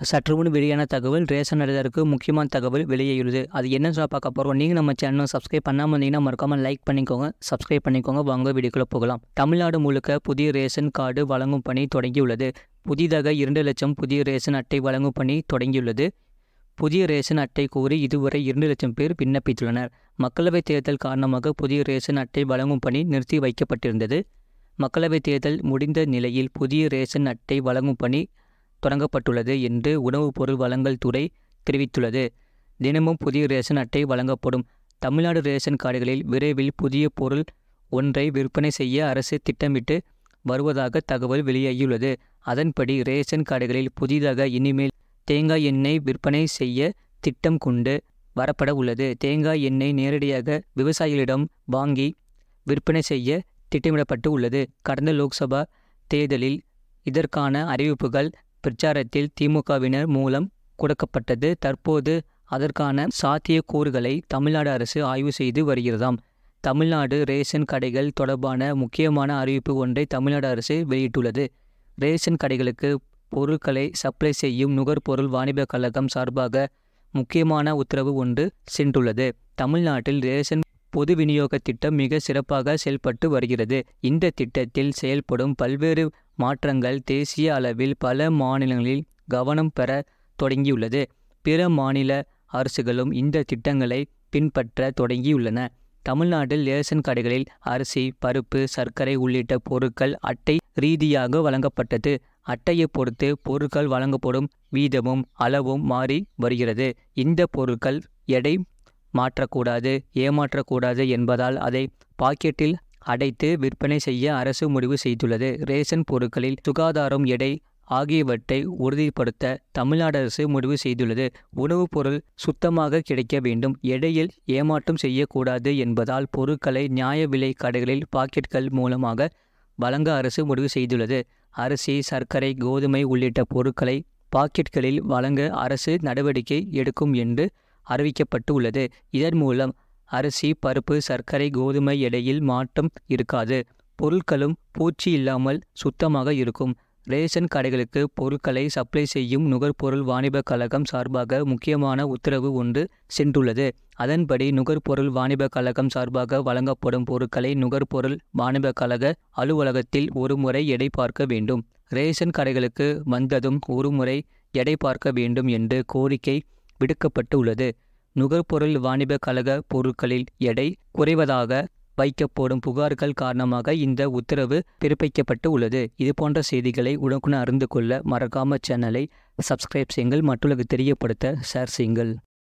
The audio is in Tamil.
சற்று முன் வெளியான தகவல் ரேஷன் அட்டைதாரருக்கு முக்கியமான தகவல் வெளியாகியுள்ளது. அது என்னன்னு சொல்ல பார்க்க போகிறோம். நீங்கள் நம்ம சேனலும் சப்ஸ்கிரைப் பண்ணாமல் இருந்தீங்கன்னா மறக்காமல் லைக் பண்ணிக்கோங்க, சப்ஸ்கிரைப் பண்ணிக்கோங்க. வாங்க வீடியோக்குள்ளே போகலாம். தமிழ்நாடு முழுக்க புதிய ரேஷன் கார்டு வழங்கும் பணி தொடங்கியுள்ளது. புதிதாக 2 லட்சம் புதிய ரேஷன் அட்டை வழங்கும் பணி தொடங்கியுள்ளது. புதிய ரேஷன் அட்டை கோரி இதுவரை 2 லட்சம் பேர் விண்ணப்பித்துள்ளனர். மக்களவைத் தேர்தல் காரணமாக புதிய ரேஷன் அட்டை வழங்கும் பணி நிறுத்தி வைக்கப்பட்டிருந்தது. மக்களவைத் தேர்தல் முடிந்த நிலையில் புதிய ரேஷன் அட்டை வழங்கும் பணி தொடங்கப்பட்டுள்ளது என்று உணவுப் பொருள் வழங்கல் துறை தெரிவித்துள்ளது. தினமும் புதிய ரேஷன் அட்டை வழங்கப்படும். தமிழ்நாடு ரேஷன் கார்டுகளில் விரைவில் புதிய பொருள் ஒன்றை விற்பனை செய்ய அரசு திட்டமிட்டு வருவதாக தகவல் வெளியாகியுள்ளது. அதன்படி ரேஷன் கார்டுகளில் புதிதாக இனிமேல் தேங்காய் எண்ணெய் விற்பனை செய்ய திட்டம் கொண்டு வரப்பட உள்ளது. தேங்காய் எண்ணெய் நேரடியாக விவசாயிகளிடம் வாங்கி விற்பனை செய்ய திட்டமிடப்பட்டு உள்ளது. கடந்த லோக்சபா தேர்தலில் இதற்கான அறிவிப்புகள் பிரச்சாரத்தில் திமுகவினர் மூலம் கொடுக்கப்பட்டது. தற்போது அதற்கான சாத்தியக்கூறுகளை தமிழ்நாடு அரசு ஆய்வு செய்து வருகிறதாம். தமிழ்நாடு ரேஷன் கடைகள் தொடர்பான முக்கியமான அறிவிப்பு ஒன்றை தமிழ்நாடு அரசு வெளியிட்டுள்ளது. ரேஷன் கடைகளுக்கு பொருட்களை சப்ளை செய்யும் நுகர்பொருள் வாணிபக் கழகம் சார்பாக முக்கியமான உத்தரவு ஒன்று சென்றுள்ளது. தமிழ்நாட்டில் ரேஷன் பொது விநியோக திட்டம் மிக சிறப்பாக செயல்பட்டு வருகிறது. இந்த திட்டத்தில் செயல்படும் பல்வேறு மாற்றங்கள் தேசிய அளவில் பல மாநிலங்களில் கவனம் பெற தொடங்கியுள்ளது. பிற மாநில அரசுகளும் இந்த திட்டங்களை பின்பற்ற தொடங்கியுள்ளன. தமிழ்நாட்டில் ரேஷன் கடைகளில் அரிசி, பருப்பு, சர்க்கரை உள்ளிட்ட பொருட்கள் அட்டை ரீதியாக வழங்கப்பட்டது. அட்டையை பொறுத்து பொருட்கள் வழங்கப்படும் வீதமும் அளவும் மாறி வருகிறது. இந்த பொருட்கள் எடை மாற்றக்கூடாது, ஏமாற்றக்கூடாது என்பதால் அதை பாக்கெட்டில் அடைத்து விற்பனை செய்ய அரசு முடிவு செய்துள்ளது. ரேஷன் பொருட்களில் சுகாதாரம், எடை ஆகியவற்றை உறுதிப்படுத்த தமிழ்நாடு அரசு முடிவு செய்துள்ளது. உணவுப் பொருள் சுத்தமாக கிடைக்க வேண்டும், எடையில் ஏமாற்றம் செய்யக்கூடாது என்பதால் பொருட்களை நியாய விலை கடைகளில் பாக்கெட்கள் மூலமாக வழங்க அரசு முடிவு செய்துள்ளது. அரிசி, சர்க்கரை, கோதுமை உள்ளிட்ட பொருட்களை பாக்கெட்களில் வழங்க அரசு நடவடிக்கை எடுக்கும் என்று அறிவிக்கப்பட்டு உள்ளது. இதன் மூலம் அரிசி, பருப்பு, சர்க்கரை, கோதுமை எடையில் மாற்றம் இருக்காது. பொருட்களும் பூச்சி இல்லாமல் சுத்தமாக இருக்கும். ரேஷன் கடைகளுக்கு பொருட்களை சப்ளை செய்யும் நுகர்பொருள் வாணிபக் கழகம் சார்பாக முக்கியமான உத்தரவு ஒன்று சென்றுள்ளது. அதன்படி நுகர்பொருள் வாணிபக் கழகம் சார்பாக வழங்கப்படும் பொருட்களை நுகர்பொருள் வாணிபக் கழக அலுவலகத்தில் ஒருமுறை எடை பார்க்க வேண்டும். ரேஷன் கடைகளுக்கு வந்ததும் ஒருமுறை எடை பார்க்க வேண்டும் என்று கோரிக்கை விடுக்கப்பட்டு உள்ளது. நுகர்பொருள் வாணிபக் கழக பொருட்களில் எடை குறைவதாக வைக்கப்படும் புகார்கள் காரணமாக இந்த உத்தரவு பிறப்பிக்கப்பட்டு உள்ளது. இதுபோன்ற செய்திகளை உடனுக்குடன் அறிந்து கொள்ள மறக்காம சேனலை சப்ஸ்கிரைப் செய்யுங்கள். மற்றவர்களுக்கு தெரியப்படுத்த ஷேர் செய்யுங்கள்.